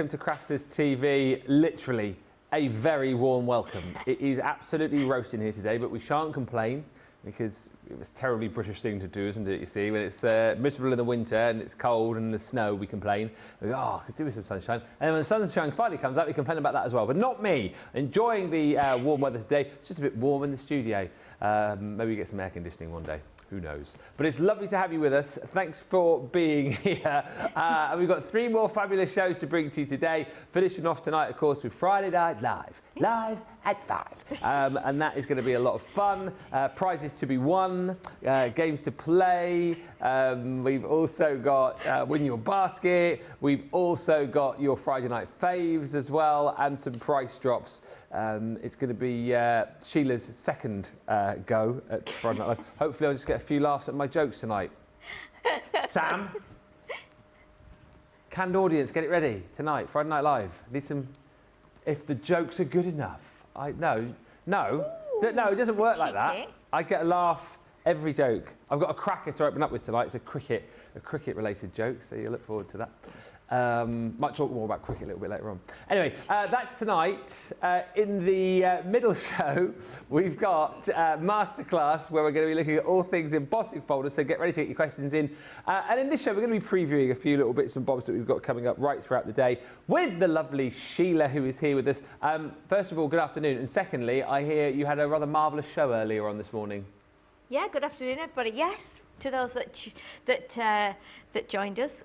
Welcome to Crafters TV, literally a very warm welcome. It is absolutely roasting here today, but we shan't complain because it's a terribly British thing to do, isn't it? You see, when it's miserable in the winter and it's cold and the snow, we complain. We go, oh, I could do with some sunshine. And when the sunshine finally comes out, we complain about that as well. But not me. Enjoying the warm weather today. It's just a bit warm in the studio. Maybe get some air conditioning one day. Who knows? But it's lovely to have you with us. Thanks for being here. And we've got 3 more fabulous shows to bring to you today. Finishing off tonight, of course, with Friday Night Live at 5. And that is going to be a lot of fun. Prizes to be won, games to play. We've also got Win Your Basket. We've also got your Friday Night Faves as well, and some price drops. It's going to be Sheila's second go at Friday Night Live. Hopefully I'll just get a few laughs at my jokes tonight. Sam? Canned audience, get it ready tonight, Friday Night Live. Need some, if the jokes are good enough. No, it doesn't work like that. I get a laugh every joke. I've got a cracker to open up with tonight. It's a cricket related joke, so you look forward to that. Might talk more about cricket a little bit later on. Anyway, that's tonight. In the middle show, we've got Masterclass, where we're going to be looking at all things embossing folders, so get ready to get your questions in. And in this show, we're going to be previewing a few little bits and bobs that we've got coming up right throughout the day with the lovely Sheila, who is here with us. First of all, good afternoon. And secondly, I hear you had a rather marvellous show earlier on this morning. Yeah, good afternoon, everybody. Yes, to those that joined us,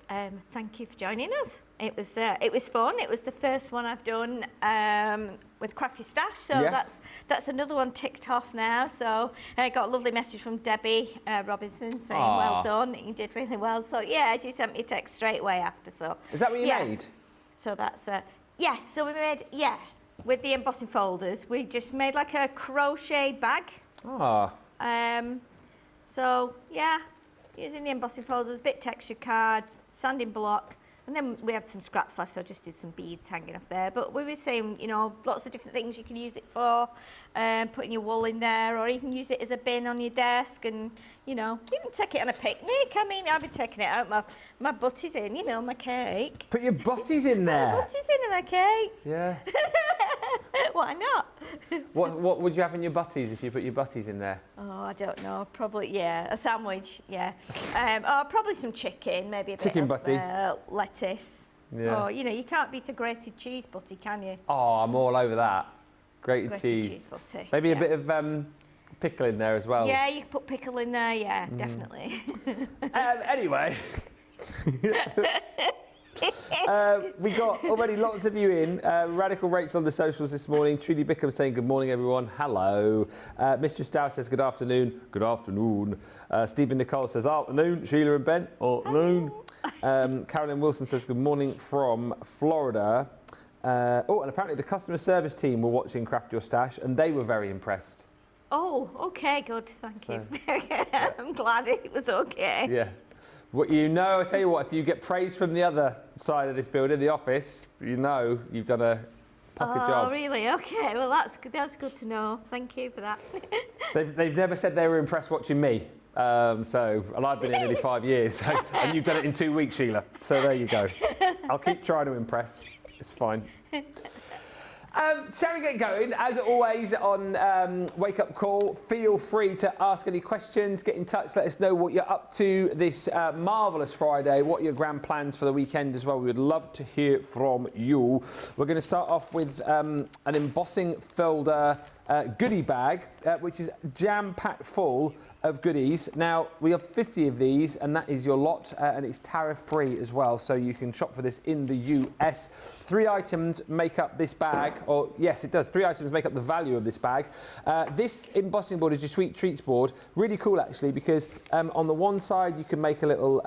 thank you for joining us. It was fun. It was the first one I've done with Crafty Stash, so yeah. That's another one ticked off now. So I got a lovely message from Debbie Robinson saying, aww, well done, you did really well. So yeah, she sent me a text straight away after. So is that what you made? So that's yes. So we made with the embossing folders, we just made like a crochet bag. Ah. So yeah, using the embossing folders, a bit texture card, sanding block, and then we had some scraps left, so I just did some beads hanging off there. But we were saying, you know, lots of different things you can use it for, putting your wool in there, or even use it as a bin on your desk, and you know, even take it on a picnic. I mean, I've been taking it out my butties in, you know, my cake. Put your butties in there. My butties in my cake. Yeah. Why not? What would you have in your butties if you put your butties in there? Oh, I don't know. Probably, yeah, a sandwich, yeah. Probably some chicken, maybe a chicken bit butty. of lettuce. Yeah. Or, you know, you can't beat a grated cheese butty, can you? Oh, I'm all over that. Grated cheese butty. Maybe a bit of pickle in there as well. Yeah, you can put pickle in there, yeah, definitely. Anyway. We got already lots of you in. Radical Rachel on the socials this morning. Trudy Bickham saying good morning, everyone. Hello. Mistress Dow says good afternoon. Good afternoon. Stephen Nicole says afternoon. Sheila and Ben, afternoon. Carolyn Wilson says good morning from Florida. And apparently the customer service team were watching Craft Your Stash and they were very impressed. Oh, okay, good. Thank you. I'm glad it was okay. Yeah. What you know, I tell you what, if you get praise from the other side of this building, the office, you know you've done a pocket job. Oh, really? Okay. Well, that's good to know. Thank you for that. They've never said they were impressed watching me. And I've been here nearly 5 years, and you've done it in 2 weeks, Sheila. So there you go. I'll keep trying to impress. It's fine. Shall we get going? As always on Wake Up Call, feel free to ask any questions, get in touch, let us know what you're up to this marvellous Friday, what are your grand plans for the weekend as well. We would love to hear from you. We're going to start off with an embossing folder goodie bag, which is jam-packed full of goodies. Now, we have 50 of these, and that is your lot, and it's tariff-free as well, so you can shop for this in the US. 3 items make up this bag, or yes, it does. 3 items make up the value of this bag. This embossing board is your sweet treats board. Really cool, actually, because on the one side, you can make a little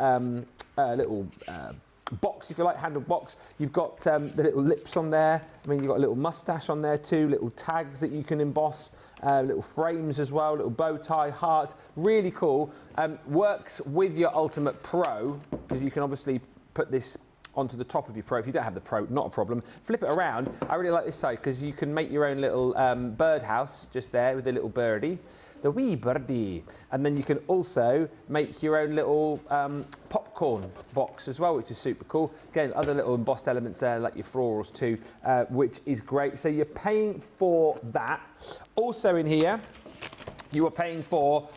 box, if you like, handled box. You've got the little lips on there. I mean, you've got a little mustache on there too, little tags that you can emboss, little frames as well, little bow tie, heart. Really cool. Works with your Ultimate Pro, because you can obviously put this onto the top of your Pro. If you don't have the Pro, not a problem. Flip it around. I really like this side because you can make your own little birdhouse just there with a little birdie. The wee birdie. And then you can also make your own little popcorn popcorn box as well, which is super cool. Again, other little embossed elements there, like your florals too, which is great. So you're paying for that. Also in here, you are paying for,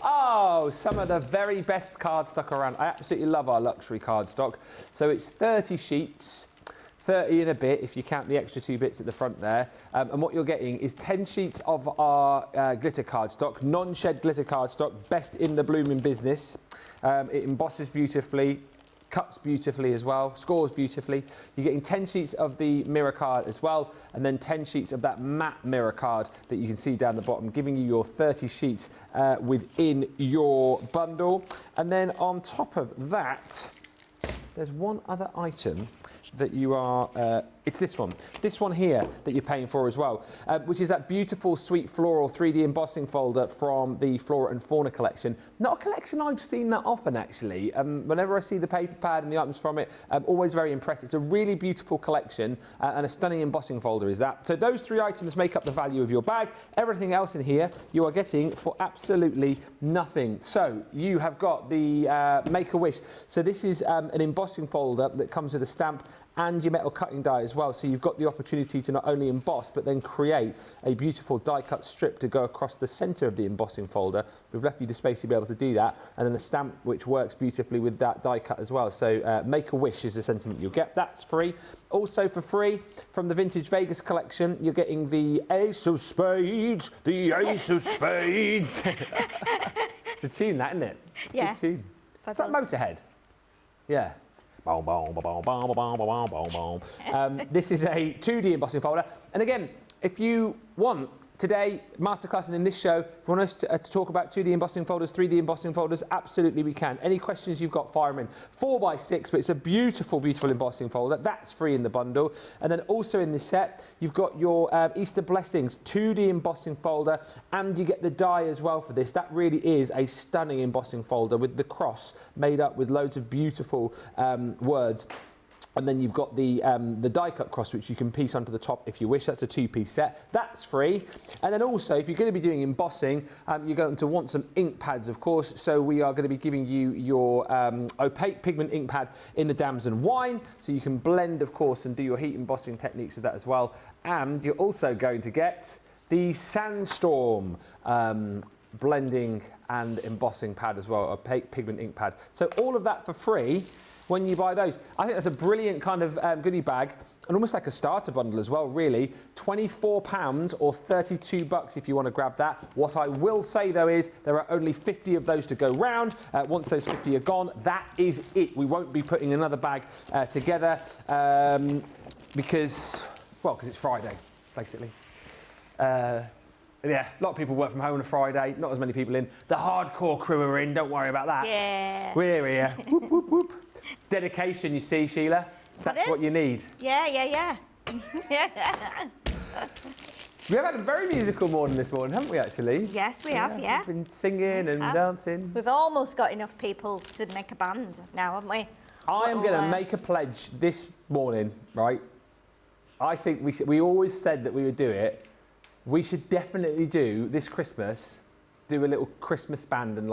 some of the very best cardstock around. I absolutely love our luxury cardstock. So it's 30 sheets, 30 and a bit if you count the extra 2 bits at the front there. And what you're getting is 10 sheets of our glitter cardstock, non-shed glitter cardstock, best in the blooming business. It embosses beautifully, cuts beautifully as well, scores beautifully. You're getting 10 sheets of the mirror card as well, and then 10 sheets of that matte mirror card that you can see down the bottom, giving you your 30 sheets within your bundle. And then on top of that, there's one other item that you are, it's this one here that you're paying for as well, which is that beautiful sweet floral 3D embossing folder from the Flora and Fauna collection. Not a collection I've seen that often actually. Whenever I see the paper pad and the items from it, I'm always very impressed. It's a really beautiful collection and a stunning embossing folder is that. So those 3 items make up the value of your bag. Everything else in here you are getting for absolutely nothing. So you have got the Make-A-Wish. So this is an embossing folder that comes with a stamp and your metal cutting die as well, so you've got the opportunity to not only emboss but then create a beautiful die cut strip to go across the centre of the embossing folder. We've left you the space to be able to do that, and then a stamp which works beautifully with that die cut as well. So Make-A-Wish is the sentiment you'll get. That's free. Also for free from the Vintage Vegas collection, you're getting the Ace of Spades. The Ace of Spades. It's a tune, that, isn't it? Yeah. Good tune. Is that Motorhead? Yeah. This is a 2D embossing folder. And again, if you want today, masterclass and in this show, if you want us to talk about 2D embossing folders, 3D embossing folders, absolutely we can. Any questions you've got, fire them in. 4x6, but it's a beautiful, beautiful embossing folder. That's free in the bundle. And then also in this set, you've got your Easter Blessings 2D embossing folder, and you get the die as well for this. That really is a stunning embossing folder with the cross made up with loads of beautiful words. And then you've got the die cut cross, which you can piece onto the top if you wish. That's a 2-piece set. That's free. And then also, if you're going to be doing embossing, you're going to want some ink pads, of course. So we are going to be giving you your opaque pigment ink pad in the Damson Wine. So you can blend, of course, and do your heat embossing techniques with that as well. And you're also going to get the Sandstorm blending and embossing pad as well, opaque pigment ink pad. So all of that for free when you buy those. I think that's a brilliant kind of goodie bag, and almost like a starter bundle as well, really. £24 or $32 if you want to grab that. What I will say though is there are only 50 of those to go round. Once those 50 are gone, that is it. We won't be putting another bag together because it's Friday, basically. Yeah, a lot of people work from home on a Friday, not as many people in. The hardcore crew are in, don't worry about that. Yeah. We're here. Whoop, whoop, whoop. Dedication, you see, Sheila. That's Pardon? what you need. Yeah. We have had a very musical morning this morning, haven't we, actually? Yes, we have, yeah. We've been singing and dancing. We've almost got enough people to make a band now, haven't we? I am going to make a pledge this morning, right? I think we always said that we would do it. We should definitely do this Christmas, do a little Christmas band and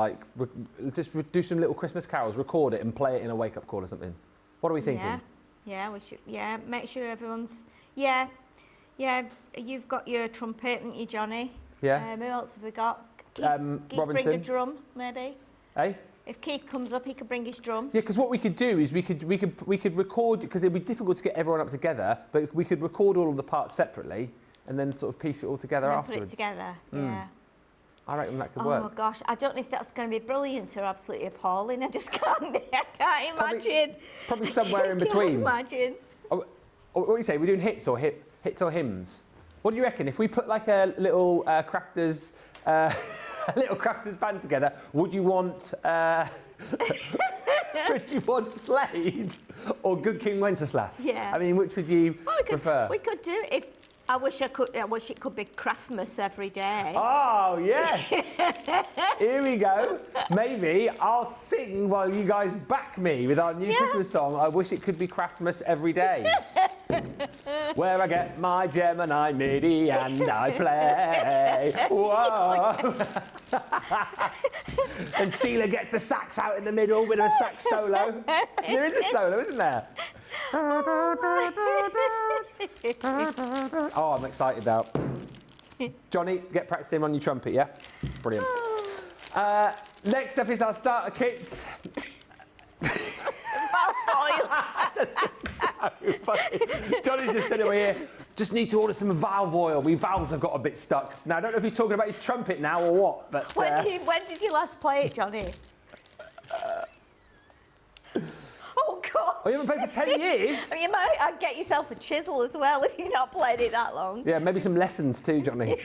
just do some little Christmas carols, record it and play it in a wake-up call or something. What are we thinking? Yeah, we should. Yeah, make sure everyone's. Yeah. You've got your trumpet, haven't you, Johnny? Yeah. Who else have we got? Keith Robinson. Bring a drum, maybe. Eh? If Keith comes up, he could bring his drum. Yeah, because what we could do is we could record, because it'd be difficult to get everyone up together, but we could record all of the parts separately and then sort of piece it all together afterwards. Put it together. Yeah. I reckon that could work. Oh gosh, I don't know if that's going to be brilliant or absolutely appalling. I just can't. I can't imagine. Probably somewhere in between. I can't imagine. What do you say? We're doing hits or hymns? What do you reckon? If we put like a little crafters, a little crafters band together, would you want? Would you want Slade or Good King Wenceslas? Yeah. I mean, which would you prefer? We could do it. I wish it could be Craftmas every day. Oh, yes. Here we go. Maybe I'll sing while you guys back me with our new Christmas song. I wish it could be Craftmas every day. Where I get my Gemini MIDI and I play. Whoa. And Sheila gets the sax out in the middle with a sax solo. There is a solo, isn't there? Oh, I'm excited now. Johnny, get practicing on your trumpet, yeah? Brilliant. Next up is our starter kit. That's so funny. Johnny's just sitting over here. Just need to order some valve oil. My valves have got a bit stuck. Now, I don't know if he's talking about his trumpet now or what, but... When did you last play it, Johnny? Oh, God. Oh, you haven't played for 10 years? You might get yourself a chisel as well if you've not played it that long. Yeah, maybe some lessons too, Johnny.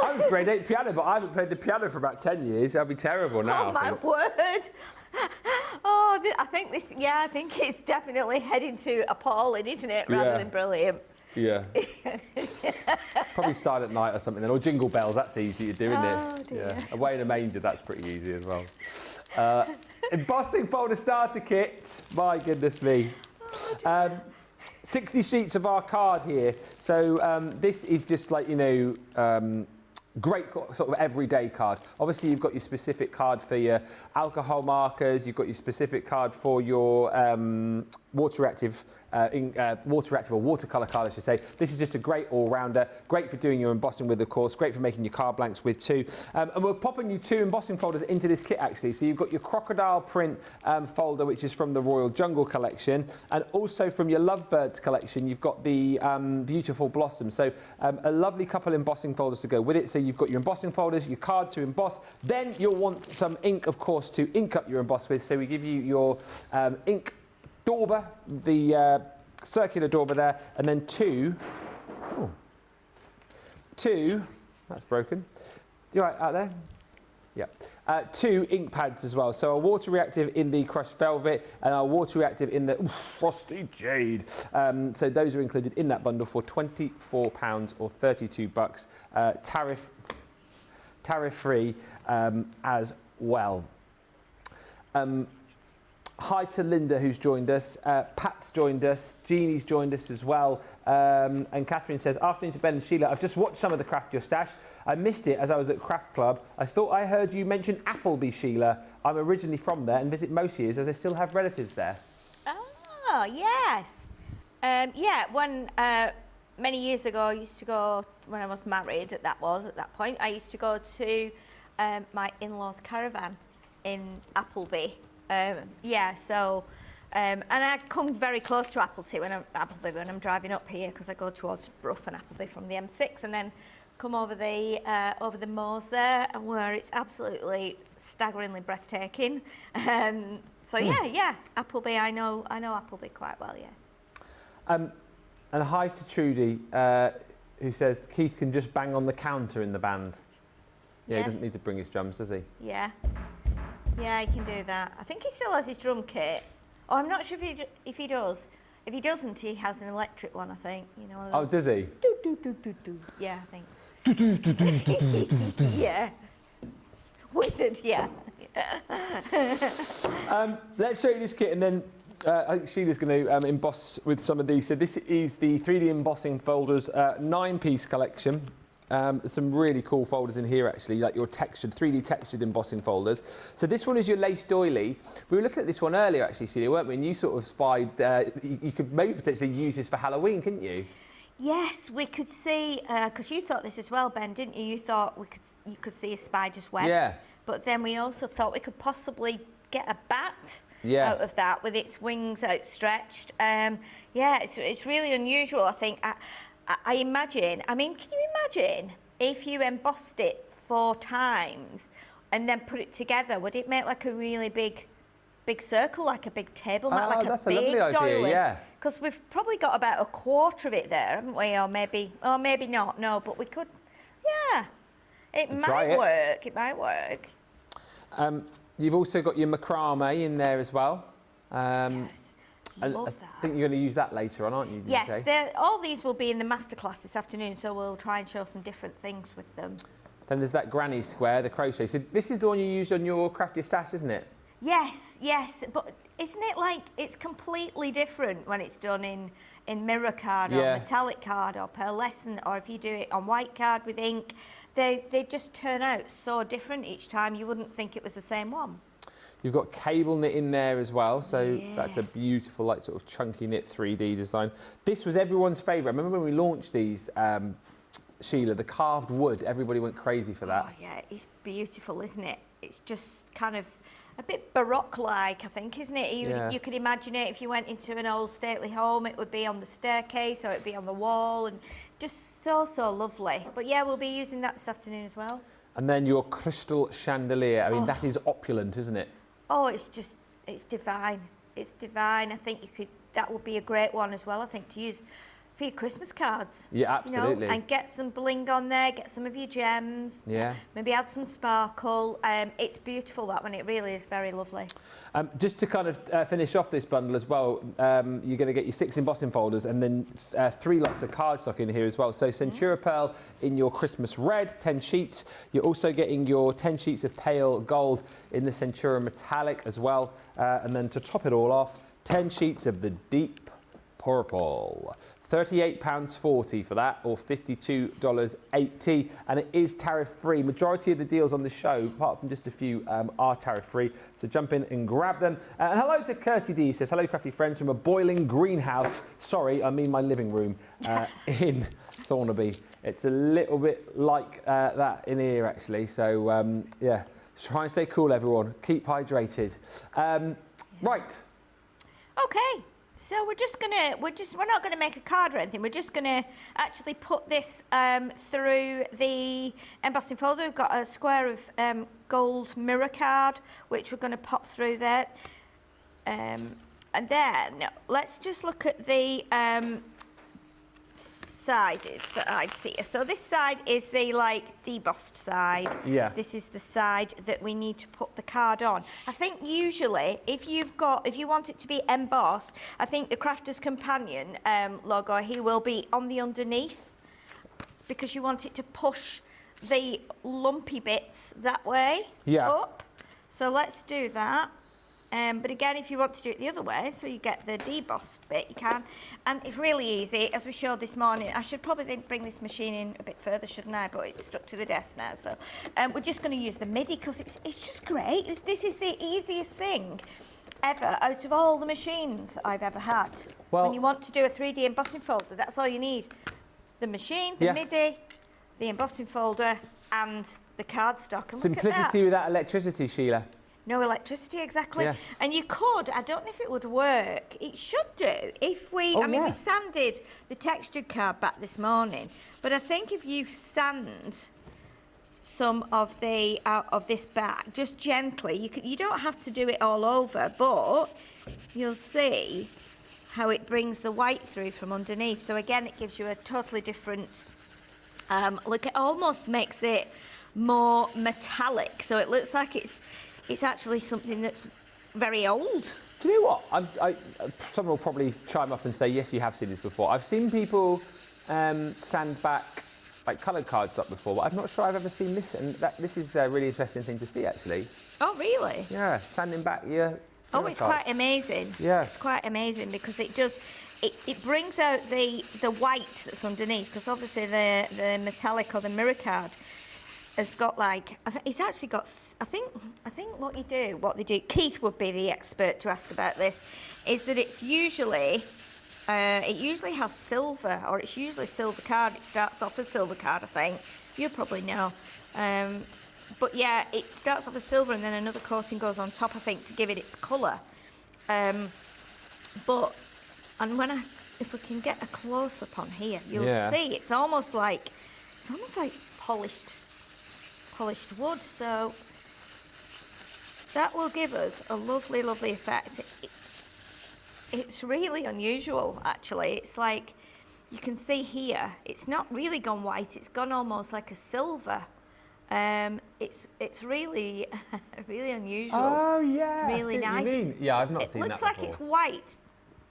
I was grade 8 piano, but I haven't played the piano for about 10 years. That'd be terrible now. Oh, my word. Oh, I think it's definitely heading to appalling, isn't it, rather than brilliant. Yeah. Probably Silent Night or something then, or Jingle Bells, that's easy to do, isn't it? Dear. Yeah. Away in a Manger, that's pretty easy as well. Embossing folder starter kit, my goodness me. 60 sheets of our card here. So this is just like, great sort of everyday card. Obviously, you've got your specific card for your alcohol markers. You've got your specific card for your water-reactive or watercolour card, I should say. This is just a great all-rounder. Great for doing your embossing with, of course. Great for making your card blanks with too. And we're popping you 2 embossing folders into this kit, actually. So you've got your crocodile print folder, which is from the Royal Jungle collection. And also from your Lovebirds collection, you've got the Beautiful Blossom. So a lovely couple embossing folders to go with it. So you've got your embossing folders, your card to emboss. Then you'll want some ink, of course, to ink up your emboss with. So we give you your ink dauber, the circular dauber there, and then two, that's broken. You all right out there? Yeah. 2 ink pads as well. So our water reactive in the crushed velvet and our water reactive in the frosty jade. So those are included in that bundle for £24 or $32, tariff free as well. Hi to Linda, who's joined us. Pat's joined us. Jeannie's joined us as well. And Catherine says, afternoon to Ben and Sheila. I've just watched some of the Craft Your Stash. I missed it as I was at Craft Club. I thought I heard you mention Appleby, Sheila. I'm originally from there and visit most years as I still have relatives there. Oh, yes. Many years ago, I used to go, when I was married, at that point, I used to go to my in-laws' caravan in Appleby. And I come very close to Appleby when I'm driving up here, because I go towards Brough and Appleby from the M6, and then come over the moors there, and where it's absolutely staggeringly breathtaking. Appleby, I know Appleby quite well, yeah. And hi to Trudy, who says Keith can just bang on the counter in the band. Yeah, yes. He doesn't need to bring his drums, does he? Yeah. Yeah, he can do that. I think he still has his drum kit. Oh, I'm not sure if he does. If he doesn't, he has an electric one, I think. Oh, does he? Do. Yeah, I think. Yeah. Wizard, yeah. Let's show you this kit, and then I think Sheila's going to emboss with some of these. So this is the 3D embossing folders 9-piece collection. There's some really cool folders in here, actually, like your 3D textured embossing folders. So this one is your lace doily. We were looking at this one earlier, actually, Sheila, weren't we? And you sort of spied, you could maybe potentially use this for Halloween, couldn't you? Yes, we could see, because you thought this as well, Ben, didn't you? You thought you could see a spider's web. Yeah. But then we also thought we could possibly get a bat out of that with its wings outstretched. It's really unusual, I think. I imagine, can you imagine if you embossed it 4 times and then put it together? Would it make like a really big circle, like a big table mat, like that's a big lovely idea, doily? yeah. Because we've probably got about 1/4 of it there, haven't we? Or maybe not. No, but we could. Yeah, it might work. You've also got your macrame in there as well. Yes. I love that. I think you're going to use that later on, aren't you? Yes, all these will be in the masterclass this afternoon, so we'll try and show some different things with them. Then there's that granny square, the crochet. So this is the one you used on your Crafty Stash, isn't it? Yes, yes, but isn't it like it's completely different when it's done in mirror card or metallic card or pearlescent, or if you do it on white card with ink, they just turn out so different each time. You wouldn't think it was the same one. You've got cable knit in there as well, so that's a beautiful, like, sort of chunky knit 3D design. This was everyone's favourite. Remember when we launched these, Sheila, the carved wood? Everybody went crazy for that. Oh yeah, it's beautiful, isn't it? It's just kind of a bit Baroque-like, I think, isn't it? You could imagine it if you went into an old stately home. It would be on the staircase or it'd be on the wall, and just so lovely. But yeah, we'll be using that this afternoon as well. And then your crystal chandelier. I mean, that is opulent, isn't it? Oh, it's divine. It's divine. I think that would be a great one as well, I think, to use for your Christmas cards. Yeah, absolutely. You know, and get some bling on there, get some of your gems. Yeah. Maybe add some sparkle. It's beautiful, that one. It really is very lovely. Just to kind of finish off this bundle as well, you're going to get your 6 embossing folders and then 3 lots of cardstock in here as well. So Centura Pearl in your Christmas red, 10 sheets. You're also getting your 10 sheets of pale gold in the Centura metallic as well. And then to top it all off, 10 sheets of the deep purple. £38.40 for that, or $52.80, and it is tariff-free. Majority of the deals on the show, apart from just a few, are tariff-free, so jump in and grab them. And hello to Kirsty D, who says, hello, crafty friends, from a boiling greenhouse. Sorry, I mean my living room in Thornaby. It's a little bit like that in here, actually, so yeah, try and stay cool, everyone. Keep hydrated. Right. Okay. So we're not gonna make a card or anything. We're just gonna actually put this through the embossing folder. We've got a square of gold mirror card, which we're gonna pop through there. And then let's just look at the sides here. So this side is the like debossed side. Yeah. This is the side that we need to put the card on. I think usually if you want it to be embossed, I think the Crafter's Companion logo, he will be on the underneath, because you want it to push the lumpy bits that way up. So let's do that. But again, if you want to do it the other way, so you get the debossed bit, you can. And it's really easy, as we showed this morning. I should probably bring this machine in a bit further, shouldn't I? But it's stuck to the desk now. So we're just going to use the MIDI, because it's just great. This is the easiest thing ever out of all the machines I've ever had. Well, when you want to do a 3D embossing folder, that's all you need. The machine, the MIDI, the embossing folder, and the cardstock. And simplicity without electricity, Sheila. No electricity, exactly. Yeah. And you could, I don't know if it would work. It should do. If we, we sanded the textured card back this morning, but I think if you sand some of the out of this back, just gently, you don't have to do it all over, but you'll see how it brings the white through from underneath. So again, it gives you a totally different look. It almost makes it more metallic, so it looks like it's actually something that's very old. Do you know what? Someone will probably chime up and say, yes, you have seen this before. I've seen people sand back like coloured cardstock before, but I'm not sure I've ever seen this, and this is a really interesting thing to see, actually. Oh, really? Yeah, sanding back your it's quite amazing. Yeah. It's quite amazing, because it brings out the white that's underneath, because obviously the metallic or the mirror card has got like, it's actually got, I think what they do, Keith would be the expert to ask about this, is that it's usually, it usually has silver, or it's usually silver card. It starts off as silver card, I think. You probably know. But yeah, it starts off as silver and then another coating goes on top, I think, to give it its colour. And if we can get a close-up on here, you'll see it's almost like polished wood, so that will give us a lovely effect. It's really unusual, actually. It's like, you can see here, it's not really gone white, it's gone almost like a silver. It's really really unusual. Oh yeah, really nice. Yeah, I've not seen that before. It looks like it's white,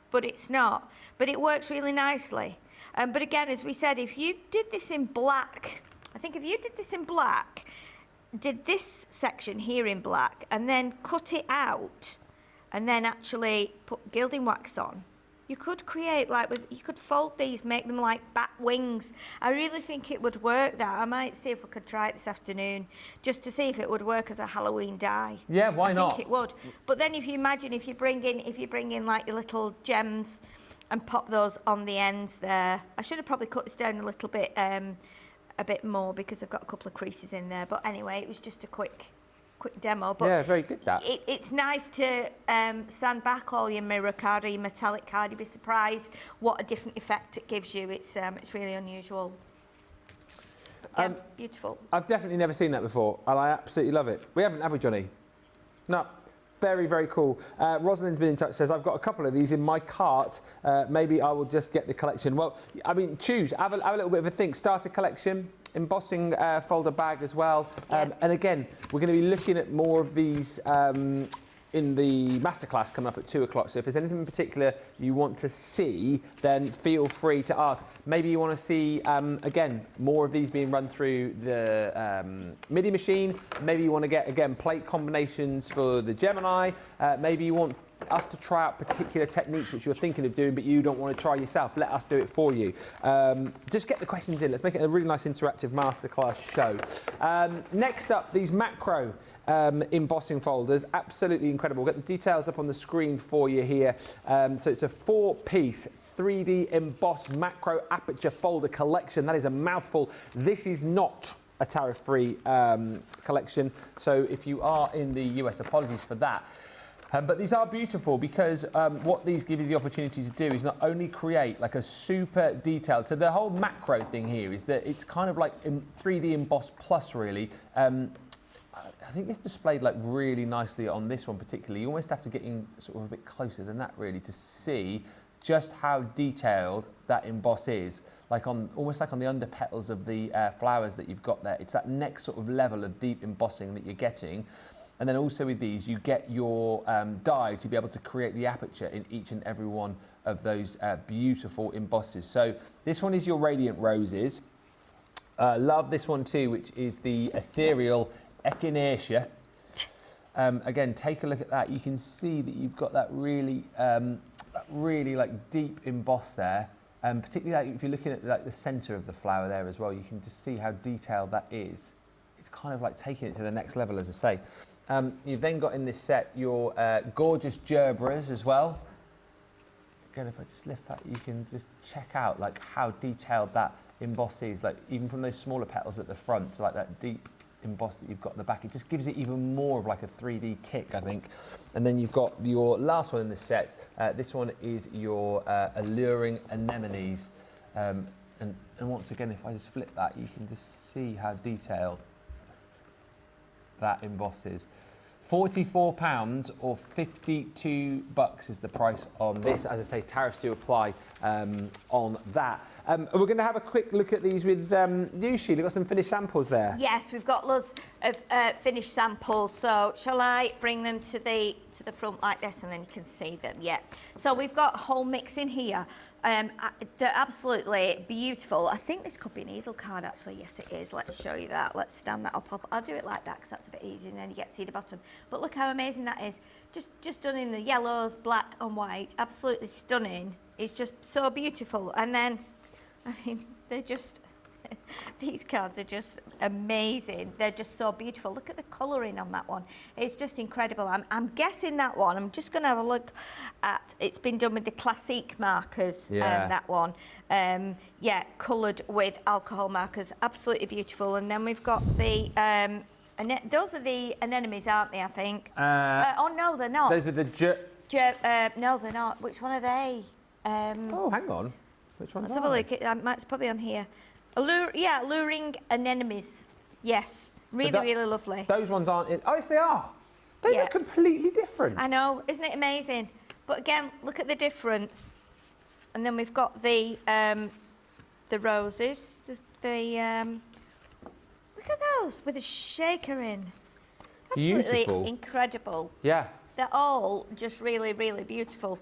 but it's not. But it works really nicely. But again, as we said, if you did this in black, I think if you did this in black, did this section here in black and then cut it out and then actually put gilding wax on, you could create you could fold these, make them like bat wings. I really think it would work that. I might see if we could try it this afternoon just to see if it would work as a Halloween die. Yeah, why not? I think it would. But then if you imagine if you bring in like your little gems and pop those on the ends there. I should have probably cut this down a little bit a bit more because I've got a couple of creases in there. But anyway, it was just a quick demo. But yeah, very good that. It's nice to sand back all your mirror card or your metallic card. You'd be surprised what a different effect it gives you. It's really unusual. Yeah, beautiful. I've definitely never seen that before, and I absolutely love it. We haven't, have we, Johnny? No. Very, very cool. Rosalind's been in touch, says, I've got a couple of these in my cart. Maybe I will just get the collection. Well, I mean, choose. Have a little bit of a think. Start a collection, embossing folder bag as well. Yeah. And again, we're going to be looking at more of these in the masterclass coming up at 2 o'clock. So if there's anything in particular you want to see, then feel free to ask. Maybe you want to see, again, more of these being run through the MIDI machine. Maybe you want to get, again, plate combinations for the Gemini. Maybe you want us to try out particular techniques which you're thinking of doing but you don't want to try yourself. Let us do it for you. Just get the questions in. Let's make it a really nice interactive masterclass show. Next up, these macro embossing folders, absolutely incredible. We'll get the details up on the screen for you here. So it's a 4-piece 3D embossed macro aperture folder collection. That is a mouthful. This is not a tariff-free collection, so if you are in the US, apologies for that. But these are beautiful because what these give you the opportunity to do is not only create like a super detailed, so the whole macro thing here is that it's kind of like 3D emboss plus really. I think it's displayed like really nicely on this one particularly. You almost have to get in sort of a bit closer than that really to see just how detailed that emboss is. Like almost like on the under petals of the flowers that you've got there. It's that next sort of level of deep embossing that you're getting. And then also with these, you get your die to be able to create the aperture in each and every one of those beautiful embosses. So this one is your Radiant Roses. Love this one too, which is the Ethereal Echinacea. Again, take a look at that. You can see that you've got that really like deep emboss there. Particularly like if you're looking at like the centre of the flower there as well, you can just see how detailed that is. It's kind of like taking it to the next level, as I say. You've then got in this set your gorgeous gerberas as well. Again, if I just lift that, you can just check out like how detailed that emboss is, like even from those smaller petals at the front to like that deep emboss that you've got at the back. It just gives it even more of like a 3D kick, I think. And then you've got your last one in this set. This one is your Alluring Anemones. And once again, if I just flip that, you can just see how detailed that emboss is. £44 or $52 is the price on this. As I say, tariffs do apply on that. We're going to have a quick look at these with you, Sheila. Got some finished samples there. Yes, we've got loads of finished samples. So shall I bring them to the front like this, and then you can see them? Yeah. So we've got a whole mix in here. They're absolutely beautiful. I think this could be an easel card, actually. Yes, it is. Let's show you that. Let's stand that up. I'll do it like that because that's a bit easier, and then you get to see the bottom. But look how amazing that is. Just done in the yellows, black and white. Absolutely stunning. It's just so beautiful. And then, I mean, they're just... These cards are just amazing. They're just so beautiful. Look at the colouring on that one. It's just incredible. I'm guessing that one. I'm just going to have a look at. It's been done with the classic markers. Yeah. That one. Yeah, coloured with alcohol markers. Absolutely beautiful. And then we've got the. Those are the anemones, aren't they? I think. Oh no, they're not. Those are the no, they're not. Which one are they? oh, hang on. Which one? Let's have a look. It's probably on here. Alluring Anemones. Yes, really lovely. Those ones aren't in. Oh, yes, they are. They look completely different. I know, isn't it amazing? But again, look at the difference. And then we've got the roses. Look at those with a shaker in. Absolutely Beautiful. Incredible. Yeah. They're all just really beautiful.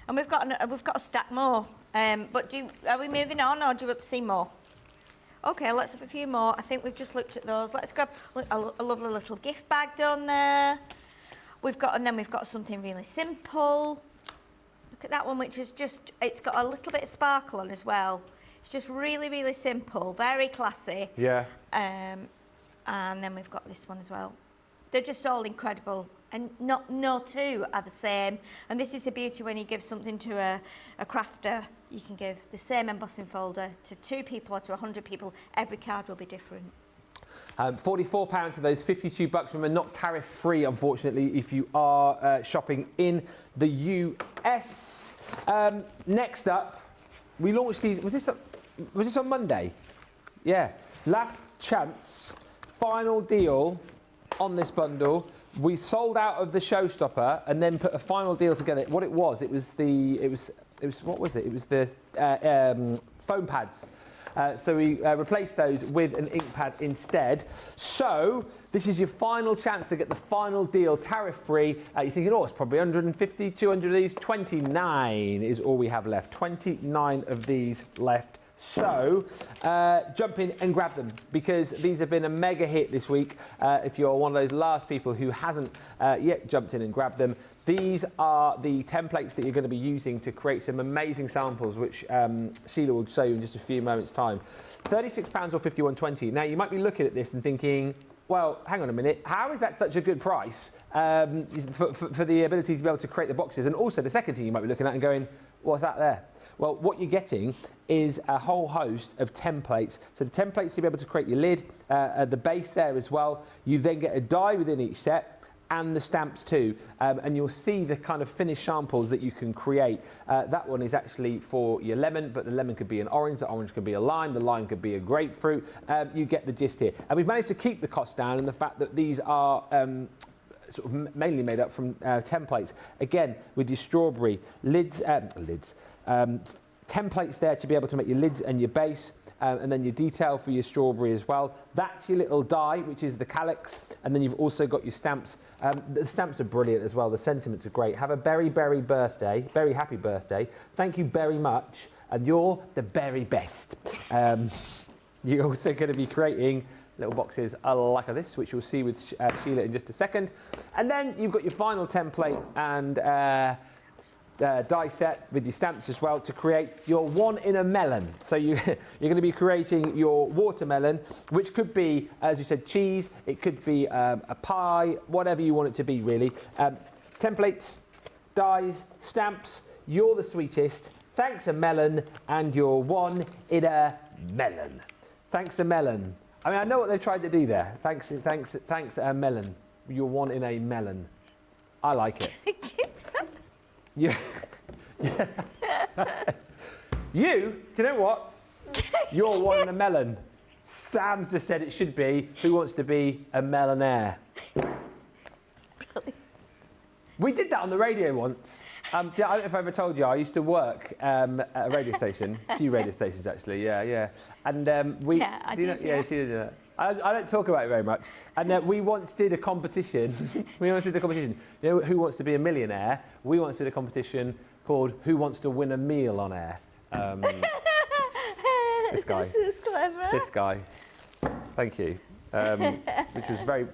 And we've got a stack more. But are we moving on, or do you want to see more? Okay, let's have a few more. I think we've just looked at those. Let's grab a lovely little gift bag down there. And then we've got something really simple. Look at that one, which is just, it's got a little bit of sparkle on as well. It's just really, really simple, very classy. Yeah. And then we've got this one as well. They're just all incredible, and no two are the same. And this is the beauty when you give something to a crafter. You can give the same embossing folder to 2 people or to 100 people. Every card will be different. £44 for those, $52. Remember, not tariff free, unfortunately, if you are shopping in the US. Next up, we launched these. Was this on Monday? Yeah. Last chance, final deal on this bundle. We sold out of the showstopper and then put a final deal together. What it was what was it? It was the foam pads. So we replaced those with an ink pad instead. So this is your final chance to get the final deal tariff-free. You're thinking, oh, it's probably 150, 200 of these. 29 is all we have left. 29 of these left. So jump in and grab them, because these have been a mega hit this week. If you're one of those last people who hasn't yet jumped in and grabbed them, these are the templates that you're going to be using to create some amazing samples, which Sheila will show you in just a few moments' time. £36 or $51.20. Now, you might be looking at this and thinking, well, hang on a minute, how is that such a good price for the ability to be able to create the boxes? And also, the second thing you might be looking at and going, what's that there? Well, what you're getting is a whole host of templates. So the templates to be able to create your lid, the base there as well. You then get a die within each set, and the stamps too, and you'll see the kind of finished samples that you can create. That one is actually for your lemon, but the lemon could be an orange, the orange could be a lime, the lime could be a grapefruit. You get the gist here. And we've managed to keep the cost down in the fact that these are sort of mainly made up from templates. Again, with your strawberry templates there to be able to make your lids and your base. And then your detail for your strawberry as well. That's your little die, which is the calyx. And then you've also got your stamps. The stamps are brilliant as well. The sentiments are great. Have a very, very birthday. Very happy birthday. Thank you very much. And you're the very best. You're also going to be creating little boxes like this, which you'll see with Sheila in just a second. And then you've got your final template and die set with your stamps as well to create your one in a melon. So you're going to be creating your watermelon, which could be, as you said, cheese. It could be a pie, whatever you want it to be, really. Templates, dies, stamps. You're the sweetest. Thanks a melon, and you're one in a melon. Thanks a melon. I mean, I know what they've tried to do there. Thanks a melon. You're one in a melon. I like it. Yeah. Do you know what? You're one in a melon. Sam's just said it should be, who wants to be a melonaire? We did that on the radio once. I don't know if I ever told you, I used to work at a radio station, a few radio stations actually, yeah. And Yeah, I did. Yeah, she did that. I don't talk about it very much. And we once did a competition. You know, Who Wants to Be a Millionaire? We once did a competition called Who Wants to Win a Meal on Air? This guy. This is clever. This guy. Thank you. Which was very...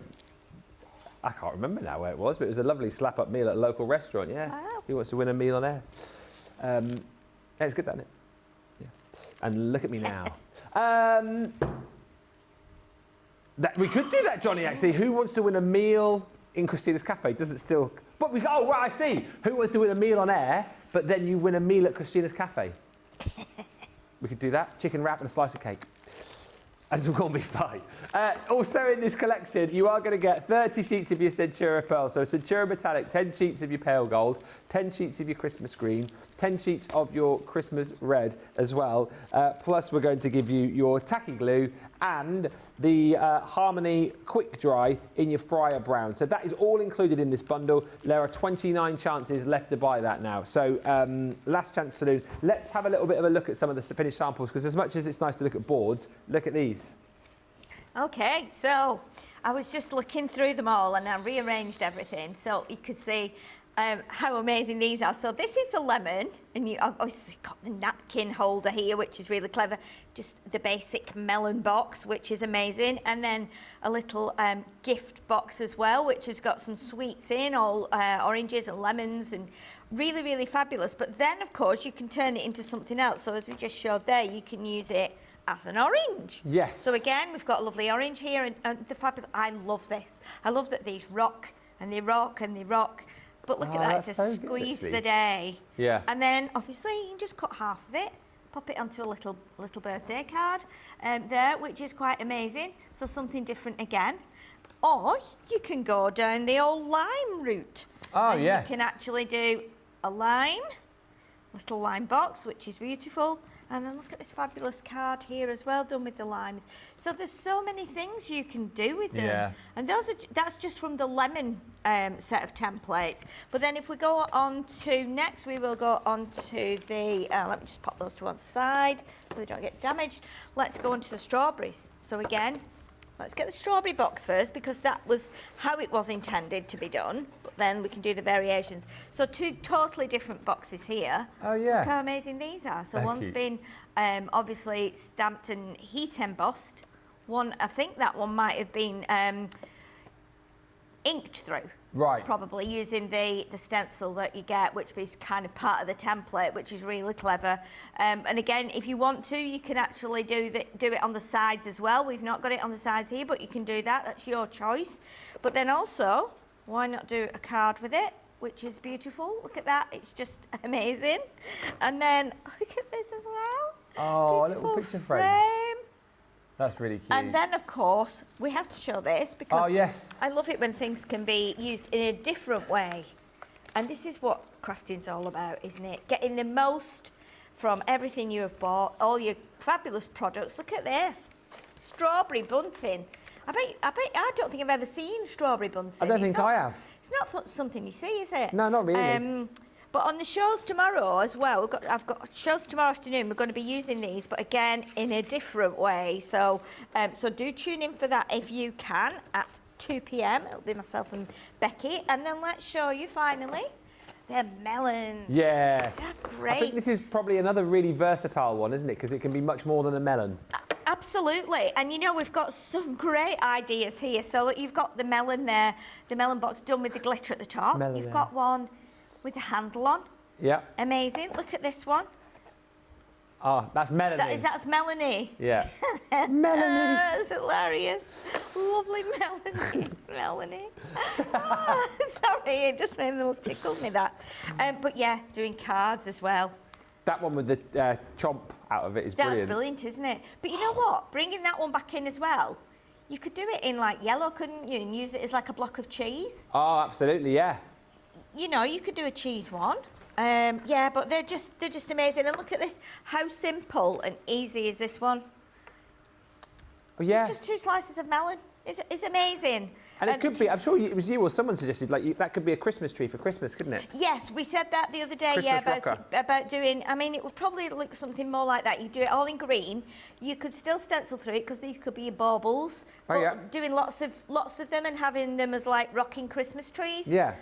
I can't remember now where it was, but it was a lovely slap-up meal at a local restaurant, yeah. Wow. Who Wants to Win a Meal on Air? It's good, isn't it? Yeah. And look at me now. We could do that, Johnny, actually. Who wants to win a meal in Christina's Cafe? Does it still... But right, I see. Who wants to win a meal on air, but then you win a meal at Christina's Cafe? We could do that. Chicken wrap and a slice of cake. And some corned beef pie. Also in this collection, you are going to get 30 sheets of your Centura Pearl. So Centura Metallic, 10 sheets of your pale gold, 10 sheets of your Christmas green, 10 sheets of your Christmas red as well. Plus, we're going to give you your tacky glue and the Harmony Quick Dry in your Fryer Brown. So that is all included in this bundle. There are 29 chances left to buy that now. So last chance saloon. Let's have a little bit of a look at some of the finished samples, because as much as it's nice to look at boards, look at these. Okay, so I was just looking through them all and I rearranged everything so you could see how amazing these are. So this is the lemon, and you obviously got the napkin holder here, which is really clever. Just the basic melon box, which is amazing, and then a little gift box as well, which has got some sweets in, all oranges and lemons, and really, really fabulous. But then, of course, you can turn it into something else. So as we just showed there, you can use it as an orange. Yes. So again, we've got a lovely orange here, and the fabulous. I love this. I love that these rock and they rock and they rock. But look at that, it says so squeeze good, the day. Yeah. And then obviously you can just cut half of it, pop it onto a little birthday card there, which is quite amazing. So something different again. Or you can go down the old lime route. Oh, and yes. you can actually do a little lime box, which is beautiful. And then look at this fabulous card here as well, done with the limes. So there's so many things you can do with them. Yeah. And that's just from the lemon set of templates. But then if we go on to next, we will go on to the, let me just pop those to one side so they don't get damaged. Let's go on to the strawberries. So again, let's get the strawberry box first, because that was how it was intended to be done. But then we can do the variations. So 2 totally different boxes here. Oh, yeah. Look how amazing these are. So Thank one's you. been obviously stamped and heat embossed. One, I think that one might have been inked through. Right. Probably using the stencil that you get, which is kind of part of the template, which is really clever. And again, if you want to, you can actually do it on the sides as well. We've not got it on the sides here, but you can do that. That's your choice. But then also, why not do a card with it, which is beautiful. Look at that. It's just amazing. And then look at this as well. Oh, Beautiful a little picture frame. That's really cute. And then, of course, we have to show this because Oh, yes. I love it when things can be used in a different way. And this is what crafting's all about, isn't it? Getting the most from everything you have bought, all your fabulous products. Look at this. Strawberry bunting. I don't think I've ever seen strawberry bunting. I don't think I have. It's not something you see, is it? No, not really. But on the shows tomorrow as well, I've got shows tomorrow afternoon. We're going to be using these, but again in a different way. So, so do tune in for that if you can at 2 p.m. It'll be myself and Becky, and then let's show you finally the melons. Yes. That's great. I think this is probably another really versatile one, isn't it? Because it can be much more than a melon. Absolutely, and you know we've got some great ideas here. So look, you've got the melon there, the melon box done with the glitter at the top. Melon You've there. got one with a handle on. Yeah. Amazing. Look at this one. Oh, that's Melanie. That's Melanie. Yeah. Melanie. That's hilarious. Lovely Melanie. Melanie. Oh, sorry, it just made me tickled me that. But yeah, doing cards as well. That one with the chomp out of it is brilliant. That's brilliant, isn't it? But you know what? Bringing that one back in as well, you could do it in like yellow, couldn't you? And use it as like a block of cheese. Oh, absolutely, yeah. You know, you could do a cheese one. Yeah, but they're just amazing. And look at this. How simple and easy is this one? Oh, yeah. It's just 2 slices of melon. It's amazing. And it could be, I'm sure it was you or someone suggested, like, that could be a Christmas tree for Christmas, couldn't it? Yes, we said that the other day, Christmas yeah, rocker. about doing, I mean, it would probably look something more like that. You do it all in green. You could still stencil through it because these could be your baubles. Oh, but yeah. doing lots of them and having them as like rocking Christmas trees. Yeah.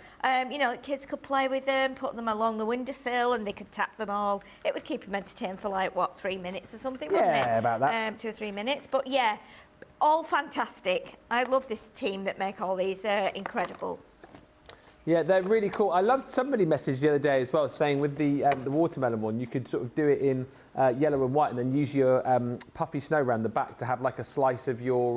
You know, kids could play with them, put them along the windowsill and they could tap them all. It would keep them entertained for like, what, 3 minutes or something, wouldn't it? Yeah, about that. 2 or 3 minutes. But yeah, all fantastic. I love this team that make all these. They're incredible. Yeah, they're really cool. I loved somebody messaged the other day as well, saying with the watermelon one, you could sort of do it in yellow and white and then use your puffy snow around the back to have like a slice of your,